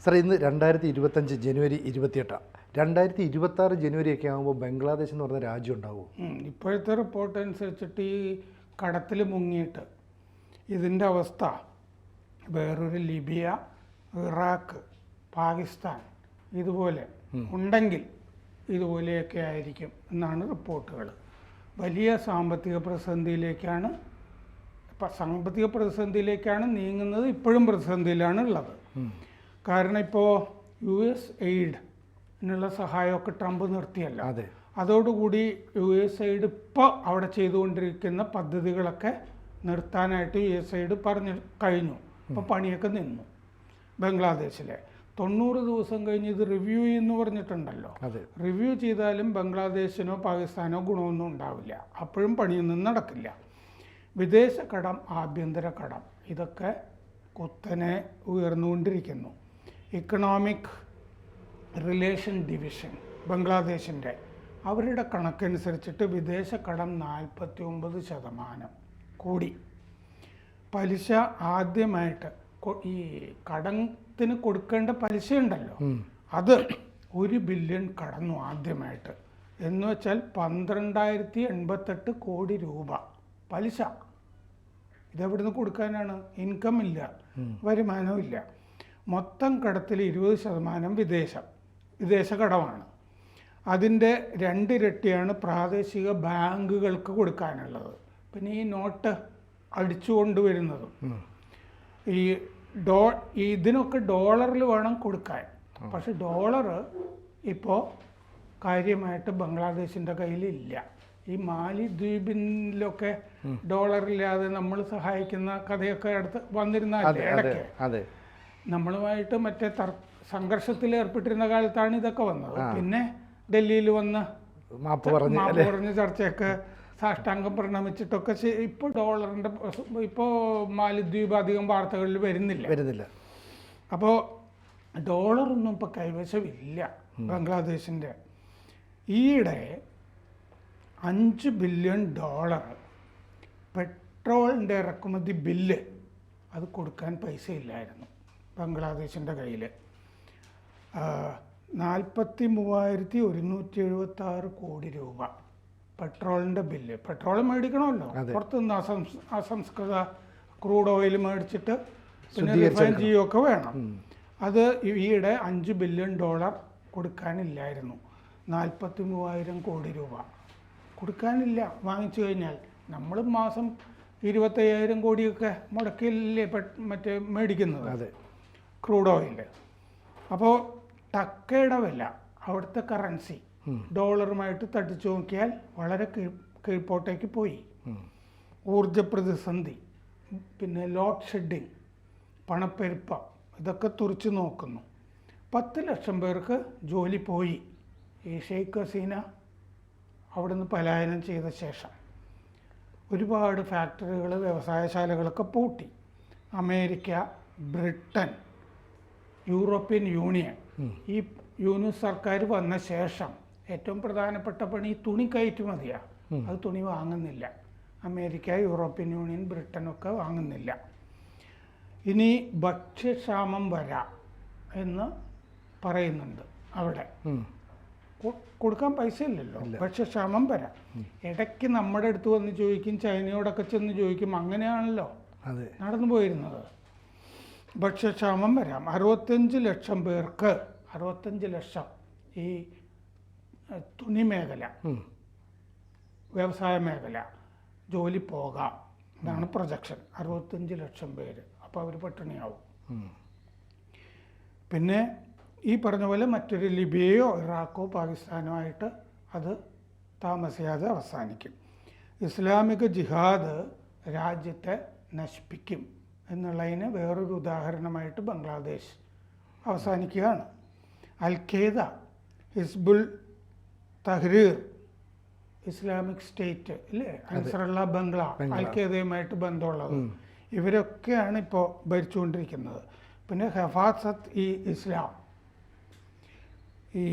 Sir, ഇന്ന് 2025 ജനുവരി 28. 2026 ജനുവരിയൊക്കെ ആകുമ്പോൾ ബംഗ്ലാദേശ് എന്ന് പറഞ്ഞ രാജ്യം ഉണ്ടാവും. ഇപ്പോഴത്തെ റിപ്പോർട്ട് അനുസരിച്ചിട്ട് ഈ കടത്തിൽ മുങ്ങിയിട്ട് ഇതിൻ്റെ അവസ്ഥ വേറൊരു ലിബിയ, ഇറാഖ്, പാകിസ്ഥാൻ ഇതുപോലെ ഉണ്ടെങ്കിൽ ഇതുപോലെയൊക്കെ ആയിരിക്കും എന്നാണ് റിപ്പോർട്ടുകൾ. വലിയ സാമ്പത്തിക പ്രതിസന്ധിയിലേക്കാണ് നീങ്ങുന്നത്. ഇപ്പോഴും പ്രതിസന്ധിയിലാണ് ഉള്ളത്. കാരണം ഇപ്പോൾ US എയ്ഡിനുള്ള സഹായമൊക്കെ ട്രംപ് നിർത്തിയല്ല. അതോടുകൂടി US എയ്ഡ് ഇപ്പോൾ അവിടെ ചെയ്തുകൊണ്ടിരിക്കുന്ന പദ്ധതികളൊക്കെ നിർത്താനായിട്ട് US എയ്ഡ് കഴിഞ്ഞു. അപ്പോൾ പണിയൊക്കെ നിന്നു. ബംഗ്ലാദേശിലെ 90 ദിവസം കഴിഞ്ഞ് ഇത് റിവ്യൂ എന്ന് പറഞ്ഞിട്ടുണ്ടല്ലോ. റിവ്യൂ ചെയ്താലും ബംഗ്ലാദേശിനോ പാകിസ്ഥാനോ ഗുണമൊന്നും ഉണ്ടാവില്ല. അപ്പോഴും പണിയൊന്നും നടക്കില്ല. വിദേശ കടം, ആഭ്യന്തര കടം ഇതൊക്കെ കുത്തനെ ഉയർന്നുകൊണ്ടിരിക്കുന്നു. ഇക്കണോമിക് റിലേഷൻ ഡിവിഷൻ ബംഗ്ലാദേശിൻ്റെ അവരുടെ കണക്കനുസരിച്ചിട്ട് വിദേശ കടം 49% കൂടി. പലിശ ആദ്യമായിട്ട് ഈ കടത്തിന് കൊടുക്കേണ്ട പലിശ ഉണ്ടല്ലോ, അത് 1 ബില്യൺ കടന്നു ആദ്യമായിട്ട്. എന്ന് വെച്ചാൽ 12,088 കോടി രൂപ പലിശ. ഇതെവിടുന്ന് കൊടുക്കാനാണ്? ഇൻകം ഇല്ല, വരുമാനവും ഇല്ല. മൊത്തം കടത്തിൽ 20% വിദേശ കടമാണ്. അതിൻ്റെ 2 ഇരട്ടിയാണ് പ്രാദേശിക ബാങ്കുകൾക്ക് കൊടുക്കാനുള്ളത്. പിന്നെ ഈ നോട്ട് അടിച്ചു കൊണ്ടുവരുന്നതും ഇതിനൊക്കെ ഡോളറിൽ വേണം കൊടുക്കാൻ. പക്ഷെ ഡോളർ ഇപ്പോൾ കാര്യമായിട്ട് ബംഗ്ലാദേശിൻ്റെ കയ്യിലില്ല. ഈ മാലിദ്വീപിലൊക്കെ ഡോളറില്ലാതെ നമ്മൾ സഹായിക്കുന്ന കഥയൊക്കെ അടുത്ത് വന്നിരുന്നല്ലേ ഇടയ്ക്ക്. നമ്മളുമായിട്ട് മറ്റേ സംഘർഷത്തിൽ ഏർപ്പെട്ടിരുന്ന കാലത്താണ് ഇതൊക്കെ വന്നത്. പിന്നെ ഡൽഹിയിൽ വന്ന് മാപ്പ് പറഞ്ഞ് ചർച്ചയൊക്കെ സാഷ്ടാംഗം പ്രണമിച്ചിട്ടൊക്കെ ഇപ്പോൾ ഡോളറിൻ്റെ ഇപ്പോൾ മാലിദ്വീപ് അധികം വാർത്തകളിൽ വരുന്നില്ല. അപ്പോൾ ഡോളറൊന്നും ഇപ്പോൾ കൈവശമില്ല ബംഗ്ലാദേശിൻ്റെ. ഈയിടെ $5 ബില്യൺ പെട്രോളിൻ്റെ ഇറക്കുമതി ബില്ല് അത് കൊടുക്കാൻ പൈസ ഇല്ലായിരുന്നു ബംഗ്ലാദേശിൻ്റെ കയ്യിൽ. 43,176 കോടി രൂപ പെട്രോളിൻ്റെ ബില്ല്. പെട്രോൾ മേടിക്കണമല്ലോ, പുറത്തുനിന്ന് അസംസ്കൃത ക്രൂഡ് ഓയിൽ മേടിച്ചിട്ട് പിന്നെ റിഫൈൻ ചെയ്യുകയൊക്കെ വേണം. അത് ഈയിടെ $5 ബില്യൺ കൊടുക്കാനില്ലായിരുന്നു. 43,000 കോടി രൂപ കൊടുക്കാനില്ല. വാങ്ങിച്ചു കഴിഞ്ഞാൽ നമ്മൾ മാസം 25,000 കോടിയൊക്കെ മുടക്കില്ലേ മറ്റേ മേടിക്കുന്നത് ക്രൂഡ് ഓയിൽ. അപ്പോൾ ടക്കയുടെ വില, അവിടുത്തെ കറൻസി ഡോളറുമായിട്ട് തട്ടിച്ചു നോക്കിയാൽ വളരെ കീഴ്പോട്ടേക്ക് പോയി. ഊർജ പ്രതിസന്ധി, പിന്നെ ലോഡ് ഷെഡിങ്, പണപ്പെരുപ്പം ഇതൊക്കെ തുറച്ചു നോക്കുന്നു. 10 ലക്ഷം പേർക്ക് ജോലി പോയി. ഈ ഷെയ്ഖ് ഹസീന അവിടുന്ന് പലായനം ചെയ്ത ശേഷം ഒരുപാട് ഫാക്ടറികൾ, വ്യവസായശാലകളൊക്കെ പൂട്ടി. അമേരിക്ക, ബ്രിട്ടൻ, യൂറോപ്യൻ യൂണിയൻ, ഈ യൂണിയൻ സർക്കാർ വന്ന ശേഷം ഏറ്റവും പ്രധാനപ്പെട്ട പണി തുണി കയറ്റുമതിയാണ്. അത് തുണി വാങ്ങുന്നില്ല. അമേരിക്ക, യൂറോപ്യൻ യൂണിയൻ, ബ്രിട്ടനൊക്കെ വാങ്ങുന്നില്ല. ഇനി ഭക്ഷ്യക്ഷാമം വരാം എന്ന് പറയുന്നുണ്ട്. അവിടെ കൊടുക്കാൻ പൈസ ഇല്ലല്ലോ, ഭക്ഷ്യക്ഷാമം വരാം. ഇടയ്ക്ക് നമ്മുടെ അടുത്ത് വന്ന് ചോദിക്കും, ചൈനയോടൊക്കെ ചെന്ന് ചോദിക്കും. അങ്ങനെയാണല്ലോ നടന്നു പോയിരുന്നത്. ഭക്ഷ്യക്ഷാമം വരാം. 65 ലക്ഷം പേർക്ക്, 65 ലക്ഷം ഈ തുണി മേഖല, വ്യവസായ മേഖല ജോലി പോകാം എന്നാണ് പ്രൊജക്ഷൻ. 65 ലക്ഷം പേര്. അപ്പോൾ അവർ പട്ടിണിയാവും. പിന്നെ ഈ പറഞ്ഞ പോലെ മറ്റൊരു ലിബിയയോ ഇറാഖോ പാകിസ്ഥാനോ ആയിട്ട് അത് താമസിയാതെ അവസാനിക്കും. ഇസ്ലാമിക ജിഹാദ് രാജ്യത്തെ നശിപ്പിക്കും എന്നുള്ളതിന് വേറൊരു ഉദാഹരണമായിട്ട് ബംഗ്ലാദേശ് അവസാനിക്കുകയാണ്. Al-Qaeda, Hizbul Tahrir, Islamic state ഇല്ലേ, അൻസറുള്ള ബംഗ്ല, അൽ-ഖ്വയ്ദയുമായിട്ട് ബന്ധമുള്ളത്, ഇവരൊക്കെയാണ് ഇപ്പോൾ ഭരിച്ചുകൊണ്ടിരിക്കുന്നത്. പിന്നെ ഹഫാസത്ത് ഇസ്ലാം, ഈ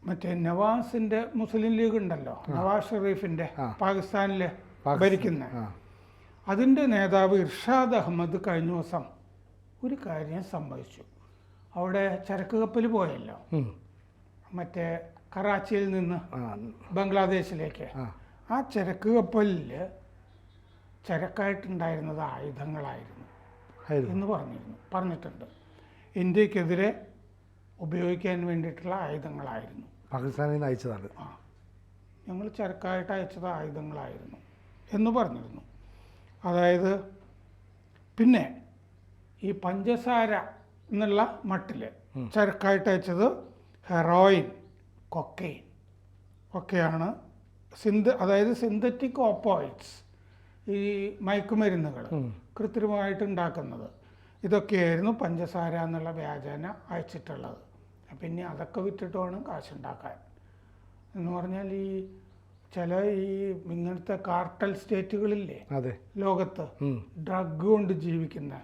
മറ്റേ നവാസിൻ്റെ മുസ്ലിം ലീഗ് ഉണ്ടല്ലോ, നവാസ് ഷെറീഫിൻ്റെ പാകിസ്ഥാനിൽ ഭരിക്കുന്ന, അതിൻ്റെ നേതാവ് ഇർഷാദ് അഹമ്മദ് കഴിഞ്ഞ ദിവസം ഒരു കാര്യം സമ്മതിച്ചു. അവിടെ ചരക്ക് കപ്പൽ പോയല്ലോ, മറ്റേ കറാച്ചിയിൽ നിന്ന് ബംഗ്ലാദേശിലേക്ക്. ആ ചരക്ക് കപ്പലിൽ ചരക്കായിട്ടുണ്ടായിരുന്നത് ആയുധങ്ങളായിരുന്നു എന്ന് പറഞ്ഞിട്ടുണ്ട്. ഇന്ത്യക്കെതിരെ ഉപയോഗിക്കാൻ വേണ്ടിയിട്ടുള്ള ആയുധങ്ങളായിരുന്നു. പാകിസ്ഥാനിൽ നിന്ന് അയച്ചതാണ്. ഞങ്ങൾ ചരക്കായിട്ട് അയച്ചത് ആയുധങ്ങളായിരുന്നു എന്ന് പറഞ്ഞിരുന്നു. അതായത് പിന്നെ ഈ പഞ്ചസാര എന്നുള്ള മട്ടിൽ ചരക്കായിട്ട് അയച്ചത് ഹെറോയിൻ, കൊക്കൈൻ ഒക്കെയാണ്. അതായത് സിന്തറ്റിക് ഓപ്പോയിഡ്സ്, ഈ മയക്കുമരുന്നുകൾ കൃത്രിമമായിട്ട് ഉണ്ടാക്കുന്നത്, ഇതൊക്കെയായിരുന്നു പഞ്ചസാര എന്നുള്ള വ്യാജേന അയച്ചിട്ടുള്ളത്. പിന്നെ അതൊക്കെ വിറ്റിട്ട് വേണം കാശുണ്ടാക്കാൻ എന്ന് പറഞ്ഞാൽ ഈ ഇങ്ങനത്തെ കാർട്ടൽ സ്റ്റേറ്റുകളില്ലേ ലോകത്ത്, ഡ്രഗ് കൊണ്ട് ജീവിക്കുന്ന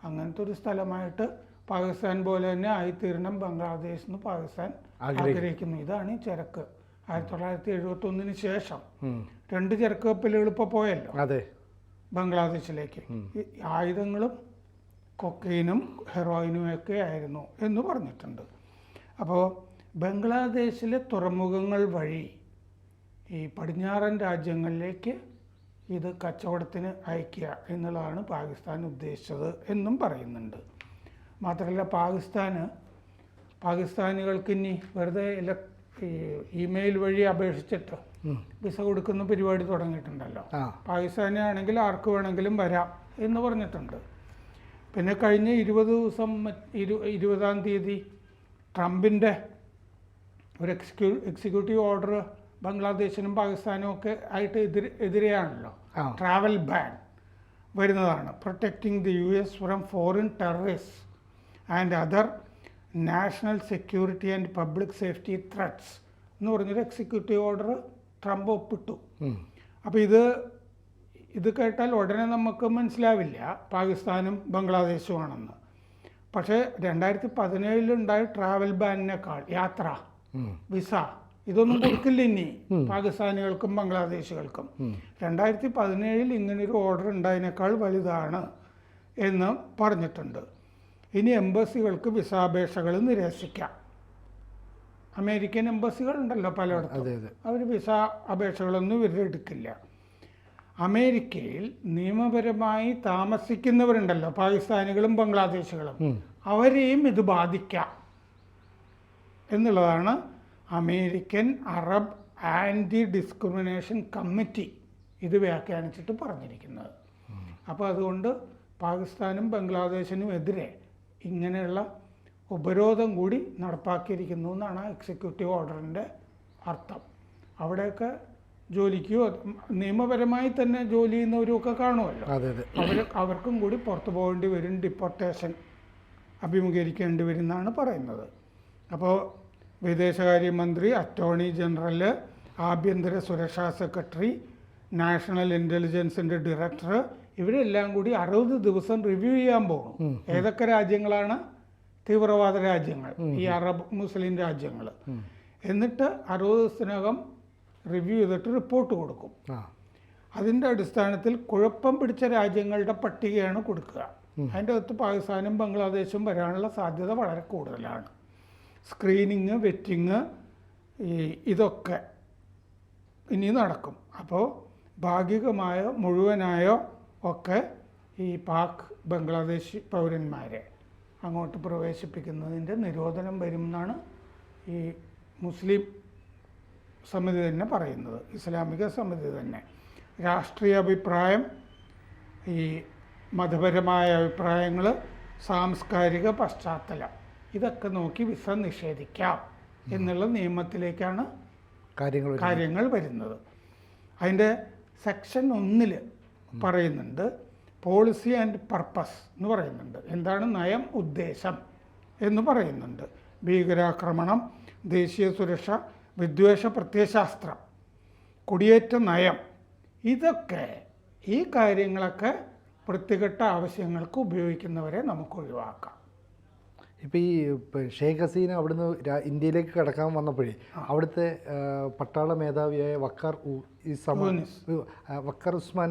അങ്ങനത്തെ ഒരു സ്ഥലമായിട്ട് പാകിസ്ഥാൻ പോലെ തന്നെ ആയിത്തീരണം ബംഗ്ലാദേശിൽ നിന്ന് പാകിസ്ഥാൻ ആഗ്രഹിക്കുന്നു. ഇതാണ് ഈ ചരക്ക്. 1971 ശേഷം 2 ചരക്ക് കപ്പലുകൾ ഇപ്പോൾ പോയല്ലോ ബംഗ്ലാദേശിലേക്ക്. ആയുധങ്ങളും കൊക്കൈനും ഹെറോയിനും ഒക്കെ ആയിരുന്നു എന്ന് പറഞ്ഞിട്ടുണ്ട്. അപ്പോൾ ബംഗ്ലാദേശിലെ തുറമുഖങ്ങൾ വഴി ഈ പടിഞ്ഞാറൻ രാജ്യങ്ങളിലേക്ക് ഇത് കച്ചവടത്തിന് അയക്കുക എന്നുള്ളതാണ് പാകിസ്ഥാൻ ഉദ്ദേശിച്ചത് എന്നും പറയുന്നുണ്ട്. മാത്രമല്ല പാകിസ്ഥാനികൾക്ക് ഇനി വെറുതെ ഇമെയിൽ വഴി അപേക്ഷിച്ചിട്ട് വിസ കൊടുക്കുന്ന പരിപാടി തുടങ്ങിയിട്ടുണ്ടല്ലോ. പാകിസ്ഥാനാണെങ്കിൽ ആർക്ക് വേണമെങ്കിലും വരാം എന്ന് പറഞ്ഞിട്ടുണ്ട്. പിന്നെ കഴിഞ്ഞ 20-ആം തീയതി ട്രംപിൻ്റെ ഒരു എക്സിക്യൂട്ടീവ് ഓർഡർ ബംഗ്ലാദേശിനും പാകിസ്ഥാനും ഒക്കെ ആയിട്ട് എതിരെയാണല്ലോ. ട്രാവൽ ബാൻ വരുന്നതാണ്. Protecting the US from foreign terrorist and other national security and public safety threats എന്ന് പറഞ്ഞൊരു എക്സിക്യൂട്ടീവ് ഓർഡർ ട്രംപ് ഒപ്പിട്ടു. അപ്പോൾ ഇത് കേട്ടാൽ ഉടനെ നമുക്ക് മനസ്സിലാവില്ല പാകിസ്ഥാനും ബംഗ്ലാദേശുമാണെന്ന്. പക്ഷേ 2017 ട്രാവൽ ബാനിനേക്കാൾ യാത്ര, വിസ ഇതൊന്നും കൊടുക്കില്ല ഇനി പാകിസ്ഥാനികൾക്കും ബംഗ്ലാദേശികൾക്കും. 2017 ഇങ്ങനൊരു ഓർഡർ ഉണ്ടായതിനേക്കാൾ വലുതാണ് എന്ന് പറഞ്ഞിട്ടുണ്ട്. ഇനി എംബസികൾക്ക് വിസാപേക്ഷകൾ നിരസിക്കാം. അമേരിക്കൻ എംബസികൾ ഉണ്ടല്ലോ പലയിടത്തും, അവർ വിസ അപേക്ഷകളൊന്നും ഇവരെടുക്കില്ല. അമേരിക്കയിൽ നിയമപരമായി താമസിക്കുന്നവരുണ്ടല്ലോ, പാകിസ്ഥാനികളും ബംഗ്ലാദേശികളും, അവരെയും ഇത് ബാധിക്കാം എന്നുള്ളതാണ് American Arab anti discrimination committee ഇത് വ്യാഖ്യാനിച്ചിട്ട് പറഞ്ഞിരിക്കുന്നത്. അപ്പോൾ അതുകൊണ്ട് പാകിസ്ഥാനും ബംഗ്ലാദേശിനും എതിരെ ഇങ്ങനെയുള്ള ഉപരോധം കൂടി നടപ്പാക്കിയിരിക്കുന്നു എന്നാണ് എക്സിക്യൂട്ടീവ് ഓർഡറിൻ്റെ അർത്ഥം. അവിടെയൊക്കെ ജോലിക്കോ നിയമപരമായി തന്നെ ജോലി ചെയ്യുന്നവരുമൊക്കെ കാണുമല്ലോ, അവർക്കും കൂടി പുറത്തു പോകേണ്ടി വരും, ഡിപ്പോർട്ടേഷൻ അഭിമുഖീകരിക്കേണ്ടി വരും എന്നാണ് പറയുന്നത്. അപ്പോൾ വിദേശകാര്യമന്ത്രി, അറ്റോർണി ജനറൽ, ആഭ്യന്തര സുരക്ഷാ സെക്രട്ടറി, നാഷണൽ ഇൻ്റലിജൻസിൻ്റെ ഡയറക്ടർ ഇവരെല്ലാം കൂടി 60 ദിവസം റിവ്യൂ ചെയ്യാൻ പോകും. ഏതൊക്കെ രാജ്യങ്ങളാണ് തീവ്രവാദ രാജ്യങ്ങൾ, ഈ അറബ് മുസ്ലിം രാജ്യങ്ങൾ. എന്നിട്ട് 60 ദിവസത്തിനകം റിവ്യൂ ചെയ്തിട്ട് റിപ്പോർട്ട് കൊടുക്കും. അതിൻ്റെ അടിസ്ഥാനത്തിൽ കുഴപ്പം പിടിച്ച രാജ്യങ്ങളുടെ പട്ടികയാണ് കൊടുക്കുക. അതിൻ്റെ അകത്ത് പാകിസ്ഥാനും ബംഗ്ലാദേശും വരാനുള്ള സാധ്യത വളരെ കൂടുതലാണ്. സ്ക്രീനിങ്, വെറ്റിങ് ഇതൊക്കെ ഇനി നടക്കും. അപ്പോൾ ഭാഗികമായോ മുഴുവനായോ ഒക്കെ ഈ പാക് ബംഗ്ലാദേശ് പൗരന്മാരെ അങ്ങോട്ട് പ്രവേശിപ്പിക്കുന്നതിൻ്റെ നിരോധനം വരുമെന്നാണ് ഈ മുസ്ലിം സമിതി തന്നെ പറയുന്നത്, ഇസ്ലാമിക സമിതി തന്നെ. രാഷ്ട്രീയ അഭിപ്രായം, ഈ മതപരമായ അഭിപ്രായങ്ങൾ, സാംസ്കാരിക പശ്ചാത്തലം ഇതൊക്കെ നോക്കി വിസ നിഷേധിക്കാം എന്നുള്ള നിയമത്തിലേക്കാണ് കാര്യങ്ങൾ വരുന്നത്. അതിൻ്റെ സെക്ഷൻ 1 പറയുന്നുണ്ട് പോളിസി ആൻഡ് പർപ്പസ് എന്ന് പറയുന്നുണ്ട്. എന്താണ് നയം, ഉദ്ദേശം എന്ന് പറയുന്നുണ്ട്. ഭീകരാക്രമണം, ദേശീയ സുരക്ഷ, വിദ്വേഷ പ്രത്യയശാസ്ത്രം, കുടിയേറ്റ നയം, ഇതൊക്കെ ഈ കാര്യങ്ങളൊക്കെ വൃത്തികെട്ട ആവശ്യങ്ങൾക്ക് ഉപയോഗിക്കുന്നവരെ നമുക്ക് ഒഴിവാക്കാം. ഇപ്പോൾ ഈ ഷെയ്ഖ് ഹസീന അവിടുന്ന് ഇന്ത്യയിലേക്ക് കടക്കാൻ വന്നപ്പോഴേ അവിടുത്തെ പട്ടാള മേധാവിയായ വക്കാർ ഈ വക്കർ ഉസ്മാൻ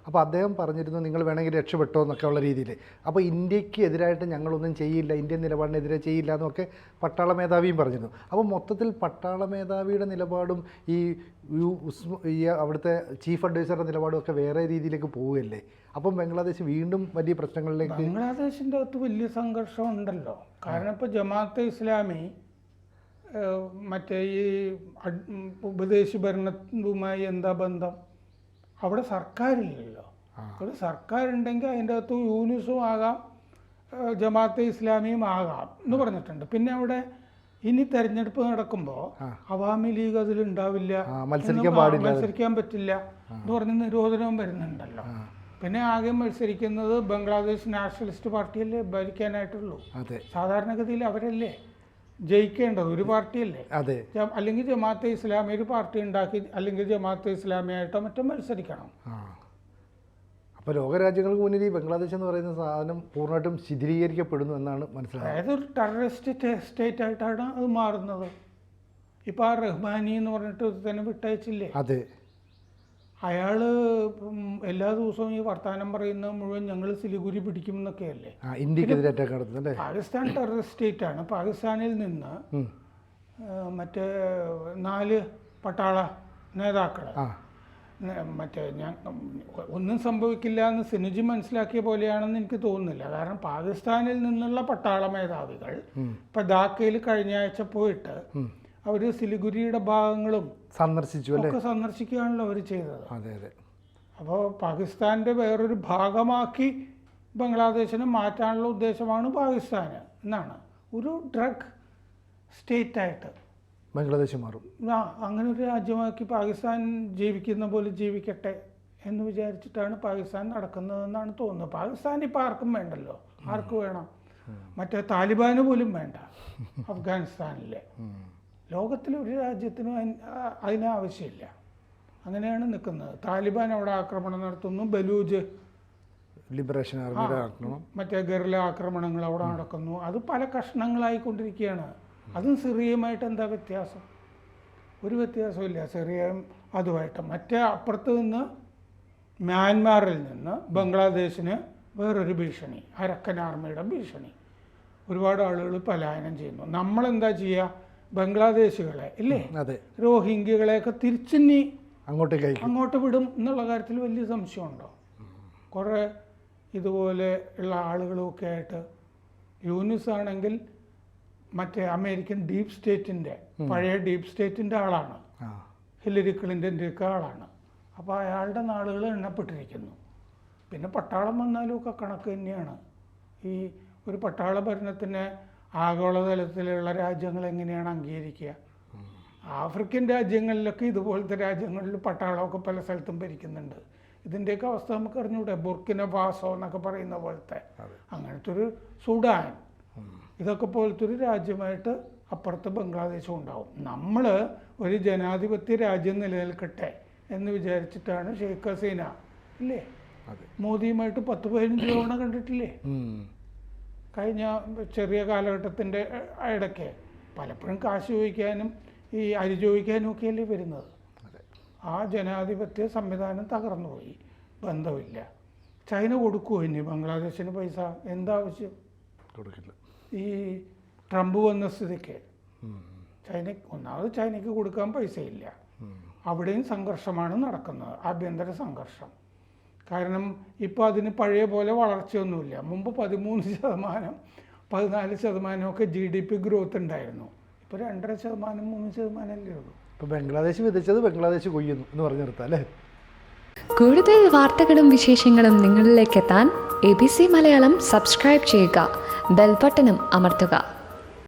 അപ്പോൾ അദ്ദേഹം പറഞ്ഞിരുന്നു നിങ്ങൾ വേണമെങ്കിൽ രക്ഷപ്പെട്ടോ എന്നൊക്കെ ഉള്ള രീതിയിൽ. അപ്പോൾ ഇന്ത്യക്ക് എതിരായിട്ട് ഞങ്ങളൊന്നും ചെയ്യില്ല, ഇന്ത്യൻ നിലപാടിനെതിരെ ചെയ്യില്ല എന്നൊക്കെ പട്ടാള മേധാവിയും പറഞ്ഞിരുന്നു. അപ്പോൾ മൊത്തത്തിൽ പട്ടാള മേധാവിയുടെ നിലപാടും ഈ അവിടുത്തെ ചീഫ് അഡ്വൈസറുടെ നിലപാടും ഒക്കെ വേറെ രീതിയിലേക്ക് പോവുകയല്ലേ? അപ്പം ബംഗ്ലാദേശ് വീണ്ടും വലിയ പ്രശ്നങ്ങളിലേക്ക്. ബംഗ്ലാദേശിൻ്റെ അകത്ത് വലിയ സംഘർഷം ഉണ്ടല്ലോ. കാരണം ഇപ്പോൾ ജമാഅത്തെ ഇസ്ലാമി മറ്റേ ഈ ഉപദേശി ഭരണവുമായി എന്താ ബന്ധം? അവിടെ സർക്കാരില്ലല്ലോ. ഒരു സർക്കാരുണ്ടെങ്കിൽ അതിൻ്റെ അകത്ത് യൂനിസും ആകാം, ജമാഅത്തെ ഇസ്ലാമിയും ആകാം എന്ന് പറഞ്ഞിട്ടുണ്ട്. പിന്നെ അവിടെ ഇനി തെരഞ്ഞെടുപ്പ് നടക്കുമ്പോൾ അവാമി ലീഗ് അതിലുണ്ടാവില്ല, മത്സരിക്കാൻ പറ്റില്ല എന്ന് പറഞ്ഞ് നിരോധനവും വരുന്നുണ്ടല്ലോ. പിന്നെ ആകെ മത്സരിക്കുന്നത് ബംഗ്ലാദേശ് നാഷണലിസ്റ്റ് പാർട്ടിയല്ലേ ഭരിക്കാനായിട്ടുള്ളൂ. സാധാരണഗതിയിൽ അവരല്ലേ ജയിക്കേണ്ടത്, ഒരു പാർട്ടിയല്ലേ. അല്ലെങ്കിൽ ജമാഅത്തെ ഇസ്ലാമി ഒരു പാർട്ടി ഉണ്ടാക്കി അല്ലെങ്കിൽ ജമാഅത്തെ ഇസ്ലാമിയായിട്ടോ മറ്റോ മത്സരിക്കണം. അപ്പോൾ ലോകരാജ്യങ്ങൾക്ക് മുന്നിൽ ഈ ബംഗ്ലാദേശ് എന്ന് പറയുന്ന സാധനം പൂർണ്ണമായിട്ടും ശിഥിലീകരിക്കപ്പെടുന്നു എന്നാണ് മനസ്സിലായത്. അതായത് ഒരു ടെററിസ്റ്റ് സ്റ്റേറ്റ് ആയിട്ടാണ് അത് മാറുന്നത്. ഇപ്പോൾ ആ റഹ്മാനി എന്ന് പറഞ്ഞിട്ട് തന്നെ വിട്ടയച്ചില്ലേ? അതെ. അയാൾ എല്ലാ ദിവസവും ഈ വർത്തമാനം പറയുന്നത് മുഴുവൻ ഞങ്ങൾ സിലിഗുരി പിടിക്കുമെന്നൊക്കെയല്ലേ. പാകിസ്ഥാൻ ടെററിസ്റ്റ് സ്റ്റേറ്റ് ആണ്. പാകിസ്ഥാനിൽ നിന്ന് മറ്റേ 4 പട്ടാള നേതാക്കൾ മറ്റേ ഒന്നും സംഭവിക്കില്ല എന്ന് സിനുജി മനസ്സിലാക്കിയ പോലെയാണെന്ന് എനിക്ക് തോന്നുന്നില്ല. കാരണം പാകിസ്ഥാനിൽ നിന്നുള്ള പട്ടാള മേധാവികൾ ഇപ്പം ധാക്കയിൽ കഴിഞ്ഞ ആഴ്ച പോയിട്ട് അവർ സിലിഗുരിയുടെ ഭാഗങ്ങളും സന്ദർശിക്കുകയാണല്ലോ അവർ ചെയ്തത്. അപ്പോൾ പാകിസ്ഥാൻ്റെ വേറൊരു ഭാഗമാക്കി ബംഗ്ലാദേശിനെ മാറ്റാനുള്ള ഉദ്ദേശമാണ് പാകിസ്ഥാന് എന്നാണ്. ഒരു ഡ്രഗ് സ്റ്റേറ്റായിട്ട് ബംഗ്ലാദേശ് മാറും. അങ്ങനെ ഒരു രാജ്യമാക്കി പാകിസ്ഥാൻ ജീവിക്കുന്ന പോലെ ജീവിക്കട്ടെ എന്ന് വിചാരിച്ചിട്ടാണ് പാകിസ്ഥാൻ നടക്കുന്നതെന്നാണ് തോന്നുന്നത്. പാകിസ്ഥാൻ ഇപ്പോൾ ആർക്കും വേണ്ടല്ലോ. ആർക്ക് വേണം? മറ്റേ താലിബാന് പോലും വേണ്ട അഫ്ഗാനിസ്ഥാനിലെ. ലോകത്തിലൊരു രാജ്യത്തിനും അതിനാവശ്യമില്ല. അങ്ങനെയാണ് നിൽക്കുന്നത്. താലിബാൻ അവിടെ ആക്രമണം നടത്തുന്നു, ബലൂജ് ലിബറേഷൻ ആർമിയുടെ ആക്രമണം, മറ്റേ ഗറില്ല ആക്രമണങ്ങൾ അവിടെ നടക്കുന്നു. അത് പല കഷ്ണങ്ങളായിക്കൊണ്ടിരിക്കുകയാണ്. അതും സിറിയയുമായിട്ട് എന്താ വ്യത്യാസം? ഒരു വ്യത്യാസമില്ല സിറിയയും അതുമായിട്ട്. മറ്റേ അപ്പുറത്ത് നിന്ന് മ്യാൻമാറിൽ നിന്ന് ബംഗ്ലാദേശിന് വേറൊരു ഭീഷണി, അരക്കൻ ആർമിയുടെ ഭീഷണി. ഒരുപാട് ആളുകൾ പലായനം ചെയ്യുന്നു. നമ്മളെന്താ ചെയ്യുക? ബംഗ്ലാദേശികളെ ഇല്ലേ, റോഹിംഗ്യകളെയൊക്കെ തിരിച്ചിനി അങ്ങോട്ട് വിടും എന്നുള്ള കാര്യത്തിൽ വലിയ സംശയമുണ്ടോ? കുറേ ഇതുപോലെ ഉള്ള ആളുകളൊക്കെ ആയിട്ട് യൂനിസ് ആണെങ്കിൽ മറ്റേ അമേരിക്കൻ ഡീപ്പ് സ്റ്റേറ്റിൻ്റെ പഴയ ഡീപ്പ് സ്റ്റേറ്റിൻ്റെ ആളാണ്, ഹില്ലരി ക്ലിൻ്റൻ്റെയൊക്കെ ആളാണ്. അപ്പോൾ അയാളുടെ നാളുകൾ എണ്ണപ്പെട്ടിരിക്കുന്നു. പിന്നെ പട്ടാളം വന്നാലും ഒക്കെ കണക്ക് തന്നെയാണ്. ഈ ഒരു പട്ടാള ഭരണത്തിന് ആഗോളതലത്തിലുള്ള രാജ്യങ്ങൾ എങ്ങനെയാണ് അംഗീകരിക്കുക? ആഫ്രിക്കൻ രാജ്യങ്ങളിലൊക്കെ ഇതുപോലത്തെ രാജ്യങ്ങളിൽ പട്ടാളമൊക്കെ പല സ്ഥലത്തും ഭരിക്കുന്നുണ്ട്. ഇതിൻ്റെയൊക്കെ അവസ്ഥ നമുക്ക് അറിഞ്ഞൂടെ? ബുർക്കിന ഫാസോ എന്നൊക്കെ പറയുന്ന പോലത്തെ അങ്ങനത്തെ ഒരു സുഡാൻ, ഇതൊക്കെ പോലത്തെ ഒരു രാജ്യമായിട്ട് അപ്പുറത്ത് ബംഗ്ലാദേശും ഉണ്ടാവും. നമ്മൾ ഒരു ജനാധിപത്യ രാജ്യം നിലനിൽക്കട്ടെ എന്ന് വിചാരിച്ചിട്ടാണ് ഷെയ്ഖ് ഹസീന ഇല്ലേ മോദിയുമായിട്ട് 10-15 തവണ കണ്ടിട്ടില്ലേ കഴിഞ്ഞ ചെറിയ കാലഘട്ടത്തിൻ്റെ ഇടയ്ക്ക്? പലപ്പോഴും കാശ് ചോദിക്കാനും ഈ അരി ചോദിക്കാനും ഒക്കെയല്ലേ വരുന്നത്. ആ ജനാധിപത്യ സംവിധാനം തകർന്നുപോയി. ബന്ധമില്ല. ചൈന കൊടുക്കുമോ ഇനി ബംഗ്ലാദേശിന് പൈസ? എന്താവശ്യം? ഈ ട്രംപ് വന്ന സ്ഥിതിക്ക് ചൈനയ്ക്ക് കൊടുക്കാൻ പൈസയില്ല. അവിടെയും സംഘർഷമാണ് നടക്കുന്നത്, ആഭ്യന്തര സംഘർഷം. കാരണം ഇപ്പോൾ അതിന് പഴയ പോലെ വളർച്ചയൊന്നുമില്ല. മുമ്പ് 13%, 14% ഒക്കെ GDP ഗ്രോത്ത് ഉണ്ടായിരുന്നു. ഇപ്പോൾ 2.5%, 3% അല്ലേ ഉള്ളൂ. ഇപ്പോൾ ബംഗ്ലാദേശ് വിതച്ചത് ബംഗ്ലാദേശ് കൊയ്യുന്നു എന്ന് പറഞ്ഞു നിർത്താം അല്ലേ? കൂടുതൽ വാർത്തകളും വിശേഷങ്ങളും നിങ്ങളിലേക്ക് എത്താൻ ABC മലയാളം സബ്സ്ക്രൈബ് ചെയ്യുക, ബെൽ ബട്ടണും അമർത്തുക.